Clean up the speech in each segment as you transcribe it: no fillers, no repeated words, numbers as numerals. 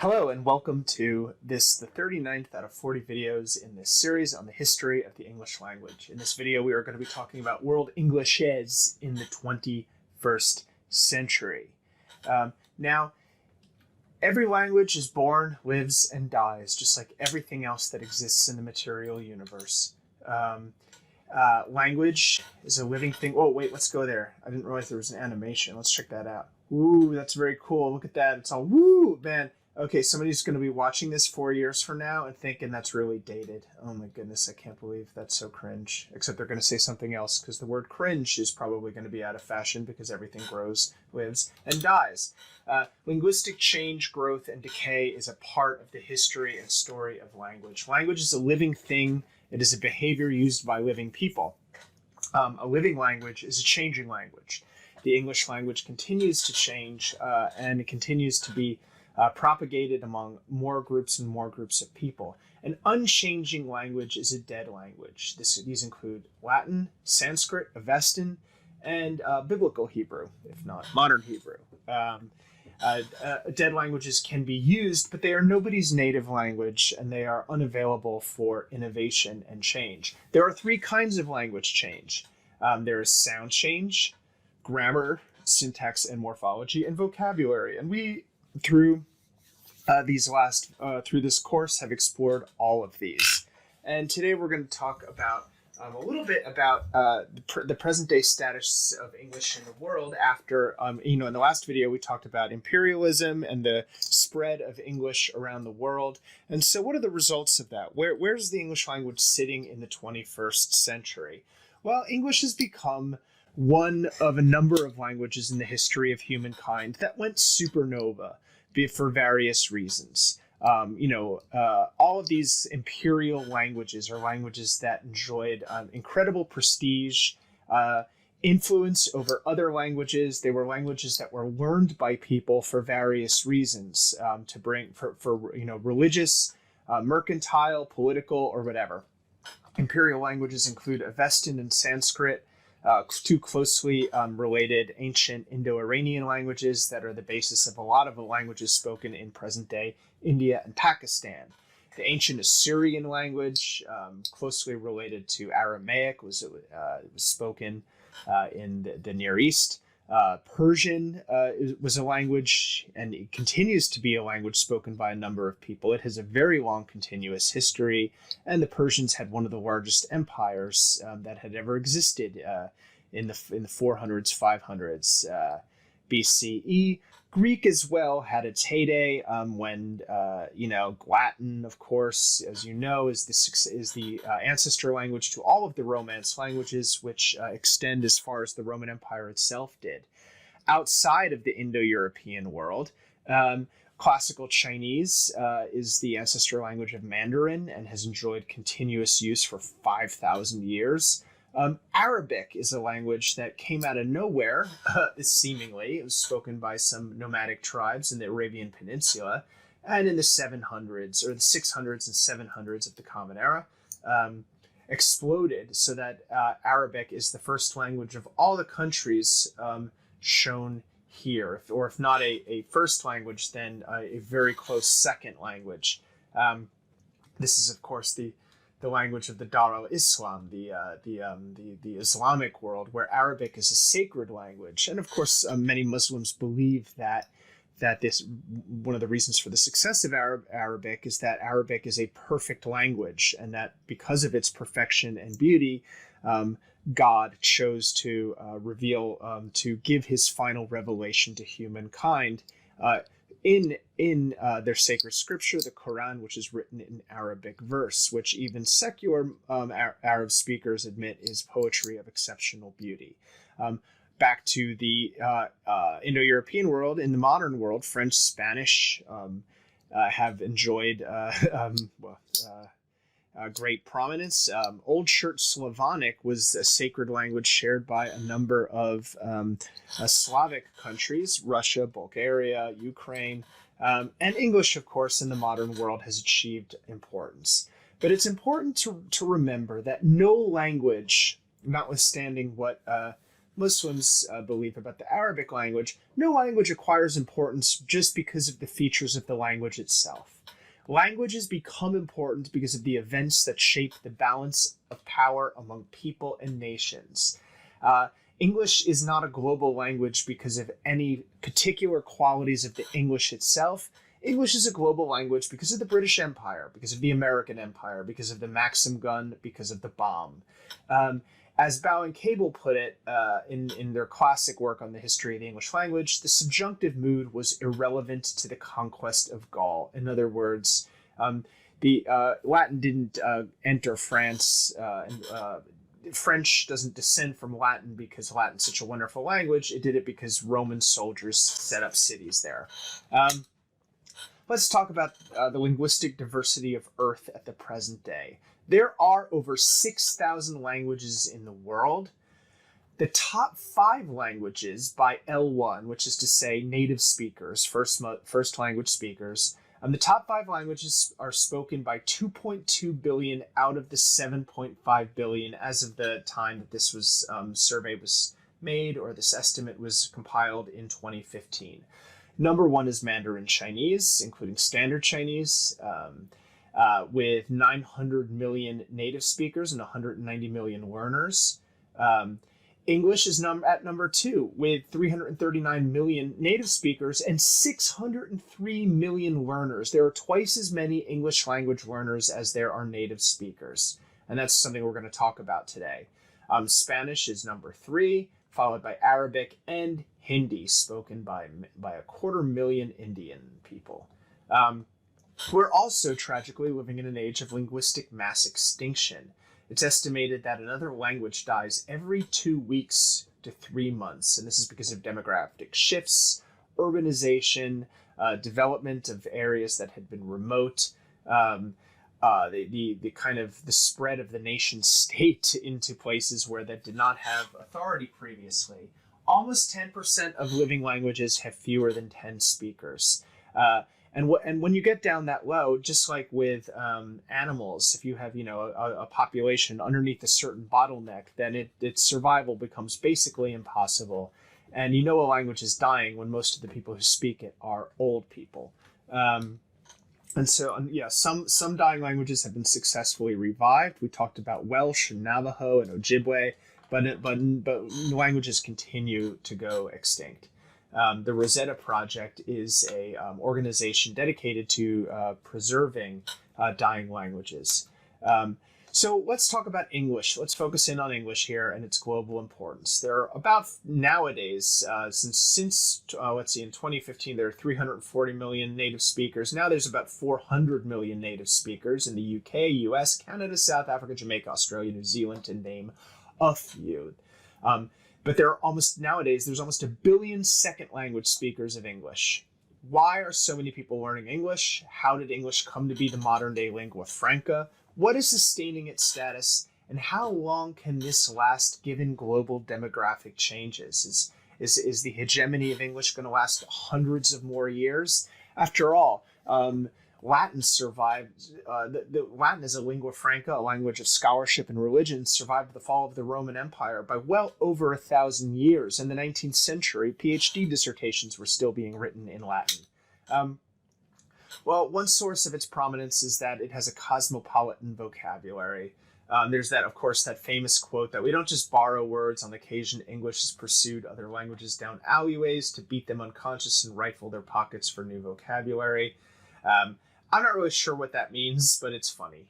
Hello and welcome to the 39th out of 40 videos in this series on the history of the English language. In this video, we are going to be talking about world Englishes in the 21st century. Now, every language is born, lives, and dies, just like everything else that exists in the material universe. Language is a living thing. Oh, wait, let's go there. I didn't realize there was an animation. Let's check that out. Ooh, that's very cool. Look at that. It's all, woo, man. Okay, somebody's going to be watching this 4 years from now and thinking that's really dated. Oh my goodness, I can't believe that's so cringe. Except they're going to say something else because the word cringe is probably going to be out of fashion because everything grows, lives, and dies. Linguistic change, growth, and decay is a part of the history and story of language. Language is a living thing. It is a behavior used by living people. A living language is a changing language. The English language continues to change and it continues to be propagated among more groups and more groups of people. An unchanging language is a dead language. These include Latin, Sanskrit, Avestan, and Biblical Hebrew, if not modern Hebrew. Dead languages can be used, but they are nobody's native language, and they are unavailable for innovation and change. There are three kinds of language change. There is sound change, grammar, syntax and morphology, and vocabulary. And we, through this course, have explored all of these. And today we're going to talk about a little bit about the present day status of English in the world after, in the last video we talked about imperialism and the spread of English around the world. And so what are the results of that? Where's the English language sitting in the 21st century? Well, English has become one of a number of languages in the history of humankind that went supernova for various reasons. All of these imperial languages are languages that enjoyed incredible prestige, influence over other languages. They were languages that were learned by people for various reasons, for religious, mercantile, political, or whatever. Imperial languages include Avestan and Sanskrit, two closely related ancient Indo-Iranian languages that are the basis of a lot of the languages spoken in present-day India and Pakistan. The ancient Assyrian language, closely related to Aramaic, was spoken in the Near East. Persian was a language, and it continues to be a language spoken by a number of people. It has a very long continuous history, and the Persians had one of the largest empires that had ever existed in the 400s, 500s BCE. Greek as well had its heyday when Latin, of course, as you know, is the ancestor language to all of the Romance languages, which extend as far as the Roman Empire itself did. Outside of the Indo-European world, Classical Chinese is the ancestor language of Mandarin and has enjoyed continuous use for 5,000 years. Arabic is a language that came out of nowhere, seemingly. It was spoken by some nomadic tribes in the Arabian Peninsula, and in the 700s, or the 600s and 700s of the Common Era, exploded so that Arabic is the first language of all the countries shown here, or if not a first language, then a very close second language. This is, of course, the language of the Dar al-Islam, the Islamic world, where Arabic is a sacred language. And of course, many Muslims believe that this, one of the reasons for the success of Arabic is that Arabic is a perfect language, and that because of its perfection and beauty, God chose to to give his final revelation to humankind in their sacred scripture, the Quran, which is written in Arabic verse, which even secular Arab speakers admit is poetry of exceptional beauty. Back to the Indo-European world, in the modern world, French, Spanish have enjoyed great prominence. Old Church Slavonic was a sacred language shared by a number of Slavic countries, Russia, Bulgaria, Ukraine, and English, of course, in the modern world has achieved importance. But it's important to remember that no language, notwithstanding what Muslims believe about the Arabic language, no language acquires importance just because of the features of the language itself. Languages become important because of the events that shape the balance of power among people and nations. English is not a global language because of any particular qualities of the English itself. English is a global language because of the British Empire, because of the American Empire, because of the Maxim gun, because of the bomb. As Bow and Cable put it in their classic work on the history of the English language, the subjunctive mood was irrelevant to the conquest of Gaul. In other words, the Latin didn't enter France, and French doesn't descend from Latin because Latin's such a wonderful language. It did it because Roman soldiers set up cities there. Let's talk about the linguistic diversity of Earth at the present day. There are over 6,000 languages in the world. The top 5 languages by L1, which is to say native speakers, first language speakers, the top 5 languages are spoken by 2.2 billion out of the 7.5 billion as of the time that this was survey was made, or this estimate was compiled in 2015. Number 1 is Mandarin Chinese, including Standard Chinese, with 900 million native speakers and 190 million learners. English is at number 2 with 339 million native speakers and 603 million learners. There are twice as many English language learners as there are native speakers. And that's something we're going to talk about today. Spanish is number 3, followed by Arabic and Hindi, spoken by 250,000 Indian people. We're also tragically living in an age of linguistic mass extinction. It's estimated that another language dies every 2 weeks to 3 months, and this is because of demographic shifts, urbanization, development of areas that had been remote, the kind of the spread of the nation state into places where that did not have authority previously. Almost 10% of living languages have fewer than 10 speakers. And when you get down that low, just like with animals, if you have a population underneath a certain bottleneck, then its survival becomes basically impossible. And a language is dying when most of the people who speak it are old people. Some dying languages have been successfully revived. We talked about Welsh and Navajo and Ojibwe, but languages continue to go extinct. The Rosetta Project is a organization dedicated to preserving dying languages. So let's talk about English. Let's focus in on English here and its global importance. There are about nowadays, since in 2015, there are 340 million native speakers. Now there's about 400 million native speakers in the UK, US, Canada, South Africa, Jamaica, Australia, New Zealand, to name a few. But there's almost 1 billion second language speakers of English. Why are so many people learning English? How did English come to be the modern day lingua franca? What is sustaining its status? And how long can this last given global demographic changes? Is the hegemony of English going to last hundreds of more years? After all, Latin survived, Latin as a lingua franca, a language of scholarship and religion, survived the fall of the Roman Empire by well over 1,000 years. In the 19th century, PhD dissertations were still being written in Latin. One source of its prominence is that it has a cosmopolitan vocabulary. There's that famous quote that we don't just borrow words. On occasion, English has pursued other languages down alleyways to beat them unconscious and rifle their pockets for new vocabulary. I'm not really sure what that means, but it's funny.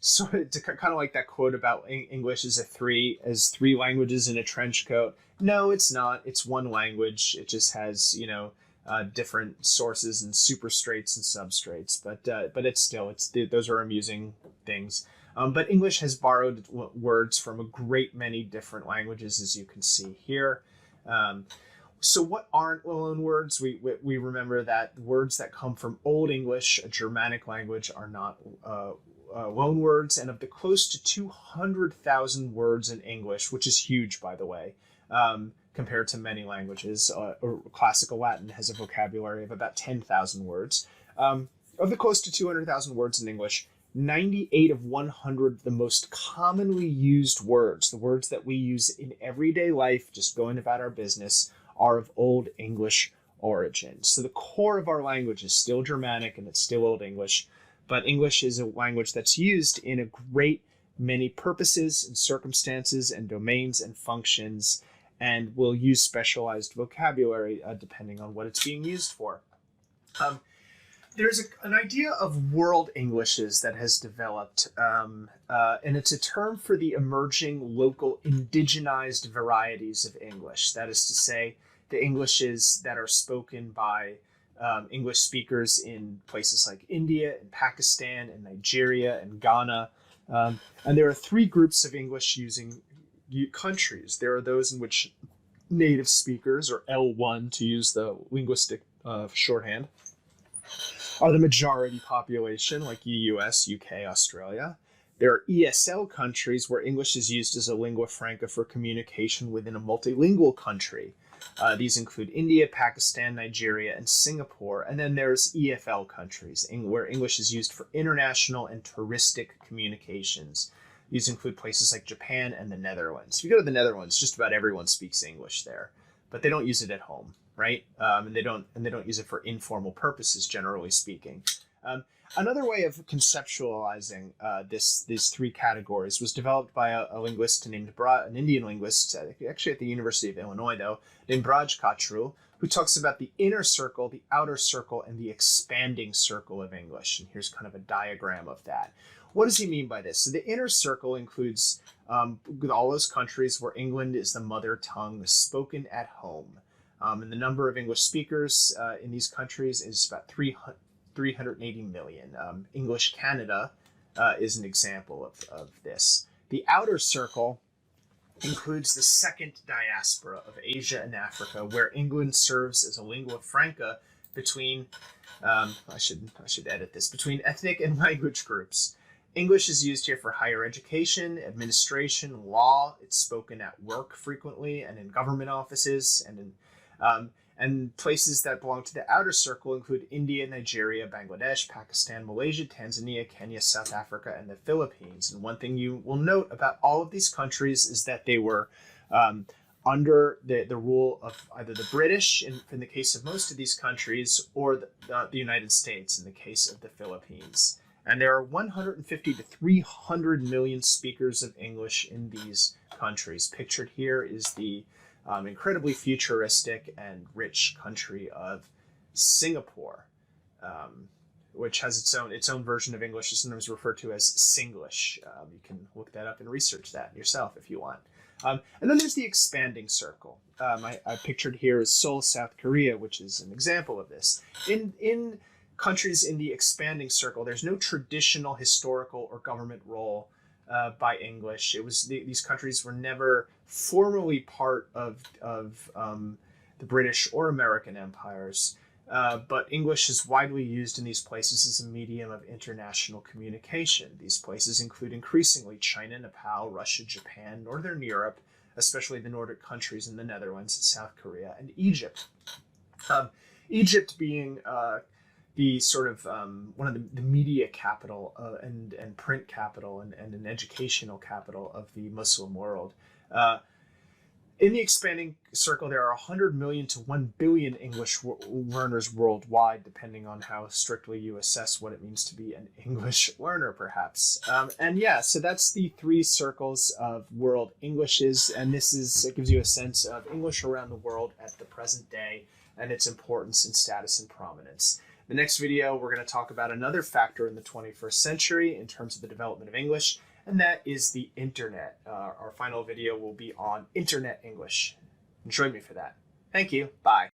So to kind of like that quote about English as three languages in a trench coat. No, it's not. It's one language. It just has, different sources and superstrates and substrates. But those are amusing things. But English has borrowed words from a great many different languages, as you can see here. So what aren't loan words? We remember that words that come from Old English, a Germanic language, are not loan words. And of the close to 200,000 words in English, which is huge, by the way, compared to many languages, Classical Latin has a vocabulary of about 10,000 words. Of the close to 200,000 words in English, 98 of 100 the most commonly used words, the words that we use in everyday life, just going about our business, are of Old English origin. So the core of our language is still Germanic and it's still Old English, but English is a language that's used in a great many purposes and circumstances and domains and functions, and will use specialized vocabulary depending on what it's being used for. There's an idea of world Englishes that has developed, and it's a term for the emerging local indigenized varieties of English. That is to say, the Englishes that are spoken by English speakers in places like India and Pakistan and Nigeria and Ghana. And there are three groups of English using countries. There are those in which native speakers, or L1 to use the linguistic shorthand, are the majority population, like the US, UK, Australia. There are ESL countries where English is used as a lingua franca for communication within a multilingual country. These include India, Pakistan, Nigeria, and Singapore. And then there's EFL countries, where English is used for international and touristic communications. These include places like Japan and the Netherlands. If you go to the Netherlands, just about everyone speaks English there, but they don't use it at home, right? And they don't use it for informal purposes, generally speaking. Another way of conceptualizing these three categories was developed by a linguist named an Indian linguist, actually at the University of Illinois, though, named Braj Kachru, who talks about the inner circle, the outer circle, and the expanding circle of English. And here's kind of a diagram of that. What does he mean by this? So the inner circle includes all those countries where England is the mother tongue spoken at home. And the number of English speakers in these countries is about 380 million. English Canada is an example of this. The outer circle includes the second diaspora of Asia and Africa, where England serves as a lingua franca between, I should edit this, between ethnic and language groups. English is used here for higher education, administration, law. It's spoken at work frequently and in government offices, and places that belong to the outer circle include India, Nigeria, Bangladesh, Pakistan, Malaysia, Tanzania, Kenya, South Africa, and the Philippines. And one thing you will note about all of these countries is that they were under the rule of either the British, in the case of most of these countries, or the United States in the case of the Philippines. And there are 150 to 300 million speakers of English in these countries. Pictured here is the incredibly futuristic and rich country of Singapore, which has its own version of English, is sometimes referred to as Singlish. You can look that up and research that yourself if you want. And then there's the expanding circle. I pictured here is Seoul, South Korea, which is an example of this. In countries in the expanding circle, there's no traditional historical or government role by English. These countries were never formally part of the British or American empires, but English is widely used in these places as a medium of international communication. These places include increasingly China, Nepal, Russia, Japan, Northern Europe, especially the Nordic countries in the Netherlands, South Korea, and Egypt. Egypt being the sort of one of the media capital and print capital and an educational capital of the Muslim world. In the expanding circle, there are 100 million to 1 billion English learners worldwide, depending on how strictly you assess what it means to be an English learner, perhaps. So that's the three circles of world Englishes, and it gives you a sense of English around the world at the present day and its importance and status and prominence. The next video, we're going to talk about another factor in the 21st century in terms of the development of English, and that is the internet. Our final video will be on internet English. Join me for that. Thank you. Bye.